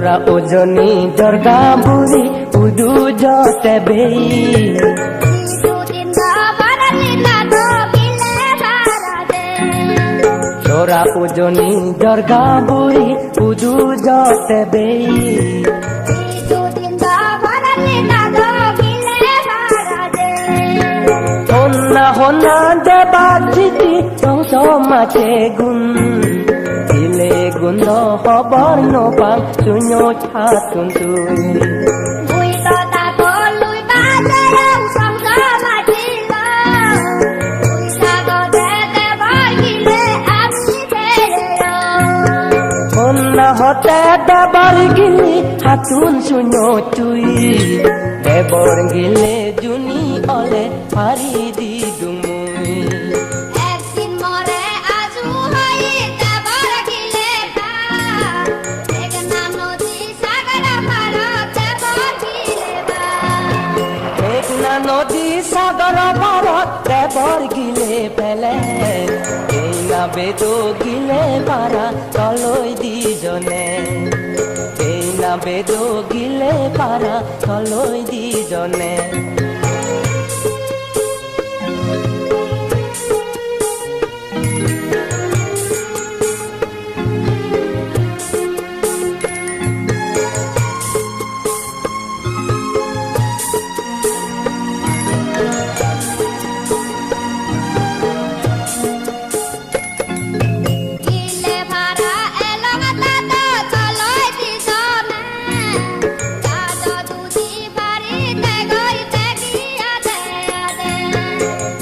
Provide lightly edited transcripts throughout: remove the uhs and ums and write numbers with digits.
Chora ujoni jorga buri udu jote bei Chora ujoni jorga buri udu jote bei Honna honna deba jiti tongso mache gun Ile gundo hobar no pang sunyo chatun tui Bui to ta ko lui ba jayang song so machi lo Bui sa go te bar gile apni te yo Honna hote debar gili hatun sunyo tui Debar gile juni ole hari di dumui Ekdin more aju hoi te bar gile ba Ekna nodi sagara paro te bar gile ba Ekna nodi sagara paro te bar gile pele Eina bedo gile para toloi di jone Eina bedo gile para toloi di jone Gile para elong ata to loi di jone Kajo tu di bari te goi te kia de ade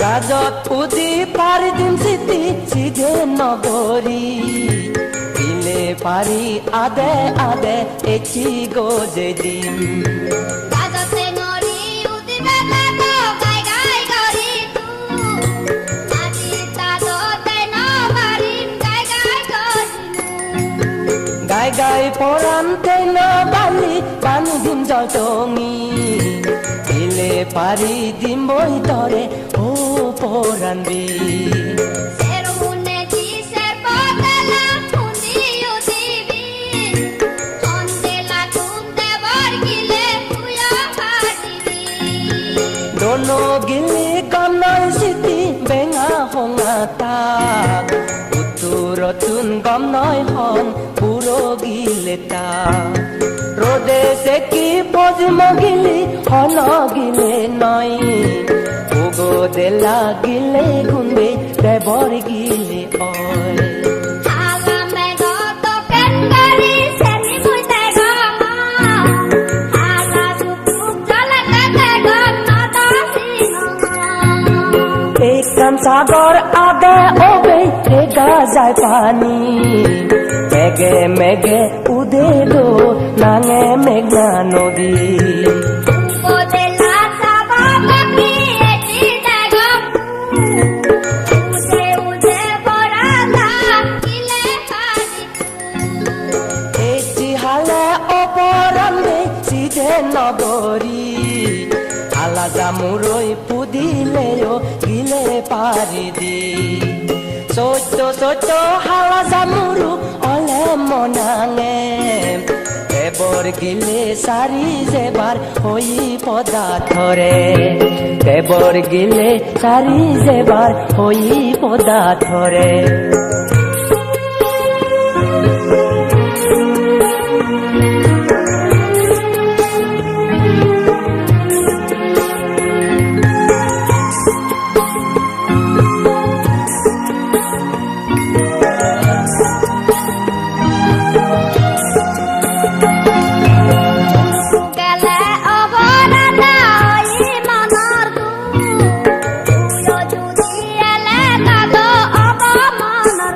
Gajot pudi pari dim siti sidhe nagori Gile pari ade ade echi goje dim Kajo te ngori uti beta to gai gai gori tu Naji ta do te no bari gai gai gori Gai gai poran te no bali bani dim jol tongi Gile pari dim boi tore o poran bi Seru mune ji ser potela undi uti bi Onde la tunde bor gile puya pati bi Dono gile kamnai siti benga honga ta Uturotun kamnai hon puro gile ta Rode seki pojma gili hono gile noi Ugo dela gile gunbe debor gile oi Hala me go to ken gari seni mui te go ma Hala sukuk jala te go no to si no Ekam sagar ade obe ega jai pani Mege mege ude do nange megna nodi Go de la saba papi eti te go Ude bora la gile padi Echi hale oporande sidhe nagori Hala jamuroi pudileo gile pari di Soto hala jamuru ole monange Debor gile sari jebar hoi poda thore Debor gile sari jebar hoi poda thore Gele obora dai manor tu Uyo judi ele nago obo manor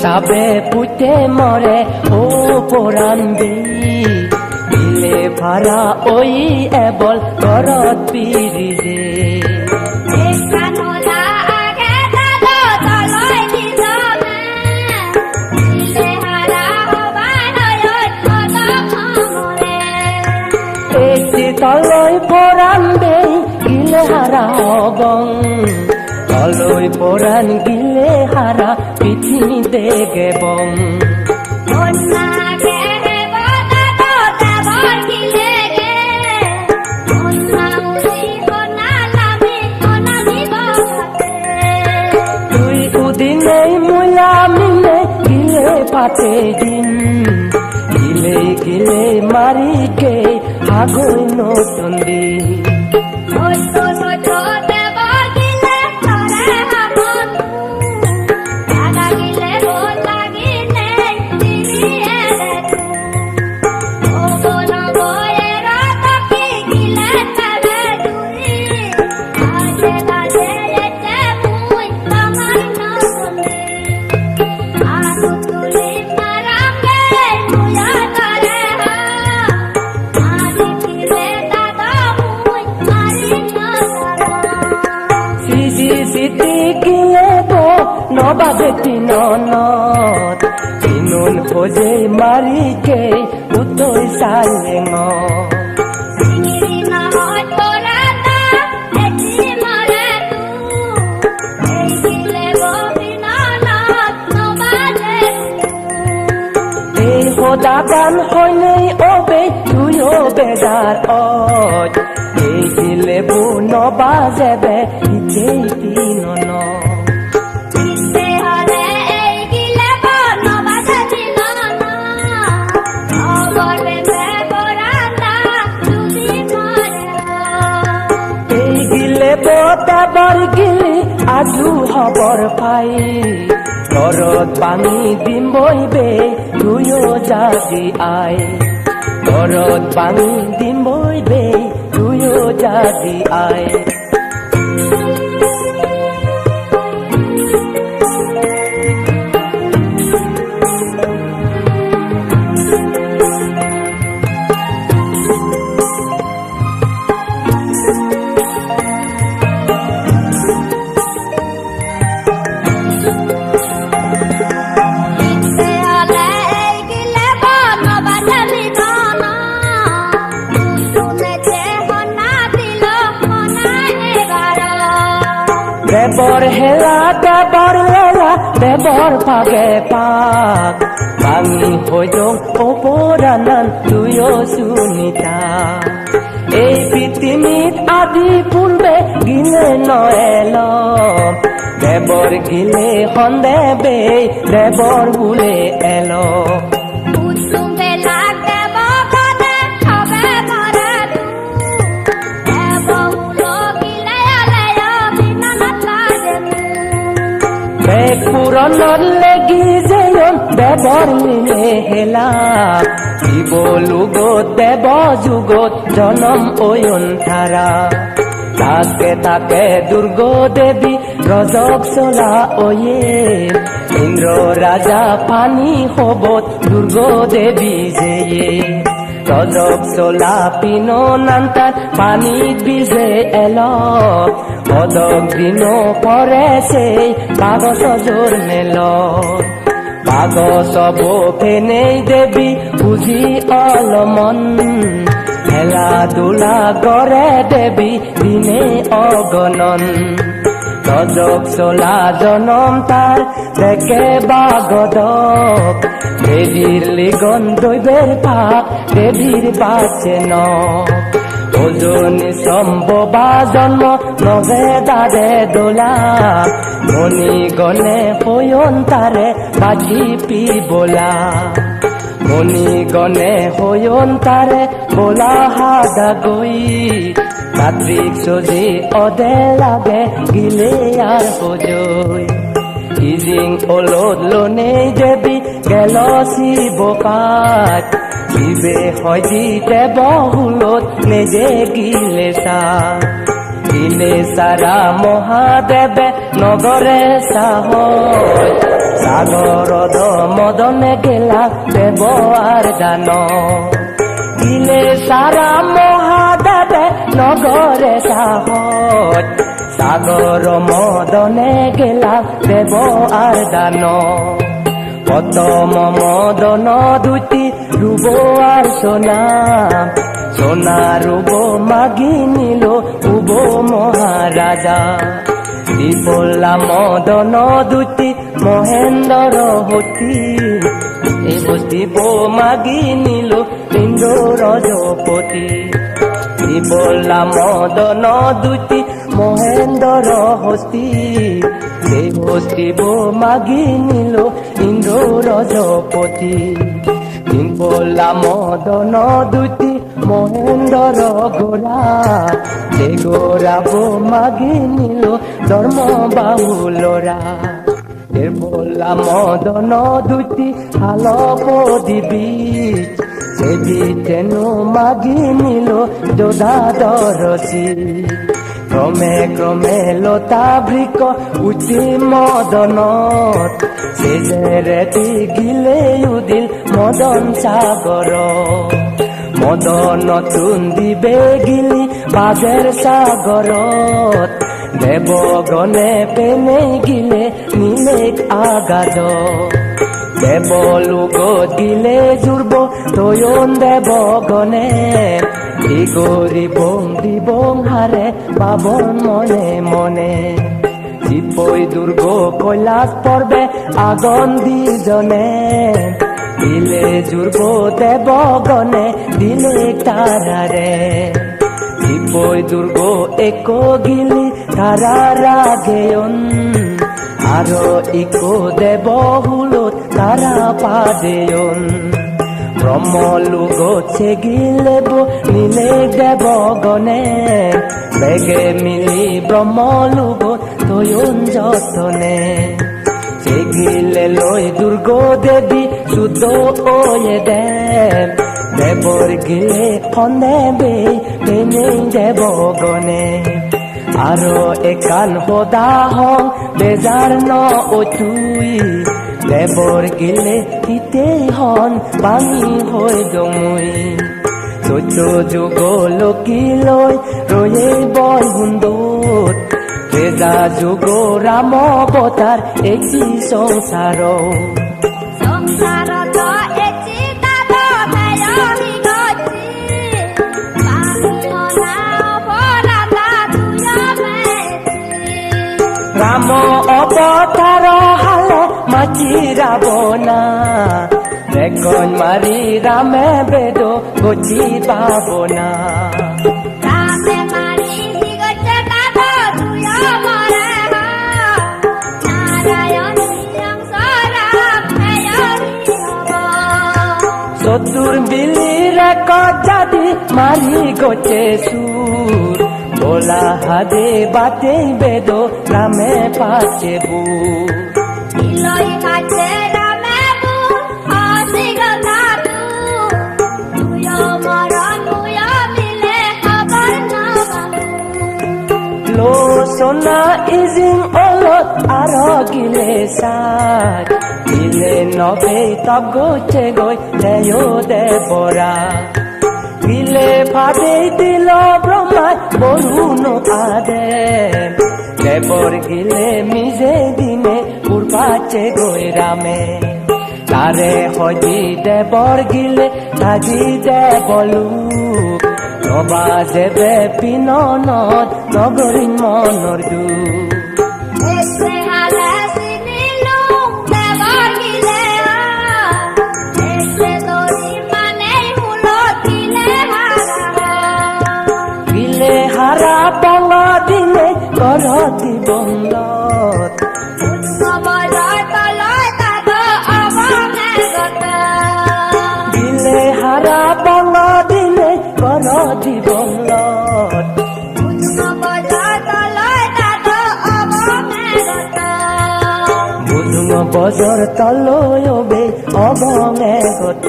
সাপে পুঁতে মরে ও পরাণবি দিলে ভাড়া ওই able ঘরত পিরি যে তলই পরাণবে গিলে হারা হবং তলই পরাণ গিলে হারা পৃথিবী দেবং তুই উদিনে মুলা মিলে গিলে পাতে দিন গিলে গিলে মারিকে আগৈ নতুন দিন বিননত ইনুন খোজে মারিকে উতই সালেঙ চিঙিৰি নহয় পৰা দা এটি মৰে তু এই দিলে বিননত নবাজে এই সদা গান হয়নেই অবে তুইও বেদার অজ এই দিলে বো নবাজেবে ইতেই তিনন চিন্তে হলে এই গিলে নবাজে দিনন অগরে পৰা দা যদি মৰে এই গিলে বতাবৰ গিলি আজু হবৰ পাই ঘৰত পানী দিম বইবে তুইও যাবি আই ঘৰত পানী দিম বইবে তুইও যাবি আই চিন্তে হলে এই গিলে নবাজে দিনন শুনেছে হনা দিল হনা এগার দেৱৰ হেলা দেৱৰ লেলা দেৱৰ পাগে পাক ভাঙি হৈ যাওঁ অপৰানান তুইও সুনিতা এই পৃথিৱীত আদি পূৰ্বে গিলে নয়েল দেৱৰ গিলে সন্দেবে দেৱৰ বোলে এল কুসুম বেলা দেব গনে সবে মরে তু দেব হুলো গিলে আলে বিননত লাগে বেগ পুৰণত লাগি যেয়ন দেৱৰ লিলে হেলা শিৱ লোগত দেৱ যুগত জনম অয়ন ধাৰা তাকে তাকে দুৰ্গ দেৱী ৰজক চলা অয়ে ইন্দ্ৰ ৰাজা পানী হবত দুৰ্গ দেৱী যেয়ে ৰজক চলা পিন নান্তাত পানীত বিজে এল পদক দিন পৰেছে কাগজ জোৰ মেল কাগজ ফেনেই দেৱী বুজি অলমন খেলা ধূলা কৰে দেৱী দিনে অগণন ৰজক চলা জনম তাৰ দেখে বাগদক দেৱীৰ লিগন দৈবেৰ পাক দেৱীৰ বাচে ন ওজনি সম্ভবা জন্ম নবেদারে দোলা মনি গনে হয়ন তারে বাজি পিবোলা মনি গনে হয়ন তারে বোলা হাদা গই কাত্রিক সজি অদে লাগে গিলে আর হজই ইজিং ওলদ লোনে দেবী গেল শিব কাজ শিবে হজিতে বহুলত নেজে গিলে সারা মহাদেবে নগরে সাহ সাগরদ মদনে গেলা দেব আর দান গিলে সারা মহাদেবে নগরে সাহ সাগর মদনে গেলা দেব আর দান প্রথম মদন দুটি রুব আর সোনা সোনা রুব মাগি নিল উব মহারাজা বিপলা মদন দুটি মহেন্দ্র হতি এই বস্তিব মাগি নিল ইন্দ্র রজপতি বিপলা মদন দুটি মহেন্দ্র হস্তি সেই হস্তিব মাগি নিল ইন্দ্র রজপতি বিপলা মদন দুটি মহেন্দ্র গোরা সে গোরাব মাগি নিল ধর্ম বাহুলরা বললা মদন দুটি আলোক দিবি সে যেন মাগি নিল যোধাদরসি ক্রমে ক্রমে লতা বৃক উঠি মদনত সে রেটি গিলে উদিল মদন সাগর মদন তুন দিবে গিলি বাজের সাগরত দেবগণে পেনে গিলে নিলে আগাদ দেবলোকত গিলে জুড়ব তয়ন দেবগণে গরিবং দিবং হারে পাবন মনে মনে চিপই দুর্গ কৈলাস পর্বে আগন দিজনে দিলে জুড়ব দেবগণে দিলে তারারে চিপই দুর্গ এক গিলি তারা রাগেয়ন আরো ইকো দেব হুলত তারা পাদেয়ন ব্রহ্মলোকছে গিলেব নিলে দেবগণে বেগে মিলি ব্রহ্মলোকত তয়ন যতনে সেগিলে লই দুর্গ দেবী শুদ্ধ ওয়ে দেব দেবর গিলে খনেবে পেনে দেবগণে আরো একান হদা হং বেজার ন তুই দেবর গিলে তিতে হন বাঙি হই জমুই চৈত্র যুগ লোকি লই রয়ে বল হুন্দুত বেজা যুগ রাম অবতার একটি সংসার সংসারত এচি তাদ মেয়হি গতি বাংলা অপরাধা তুয় মেতি রাম অবতার হালে মাঝি রাবণা দেখন মারি রামে বেদ গতি পাবনা রামে মারি গছে তাদ তুয় মরে নারায়ণ সংসারাম মেয়হি চতুর বিলি রেকর্ড জাদি মারি গছে সুর बोला हादे बाते बेदो रामे पाचे बू ইলই কাছে রামে বু হাসি গলা তু তুয় মরণ তুয় মিলে খবর না लो सोना इजिंग ओलत आरो गिले साथ गिले नबे तब गोचे गोय देयो दे बोरा গিলে ফাদে দিল ব্রহ্মা বরুণ আদে দেবর গিলে মিজে দিনে পূর্বাচে গই রামে তারে হজি দেবর গিলে তাজি দেবলু নবা যেবে পিননত নগরী মনৰ দু এসে হালে সিনিলু দেবর গিলে এসে দরি মানে হুলো দিলে গিলে হারা পাঙা দিনে কর দিবংলত নবজয় তলয় তাদ অবনে গত গিলে হারা পাঙা দিনে কর দিবংলত নবজয় তলয় তাদ অবনে গত বুধুম বজর তলয়বে অবঙে গত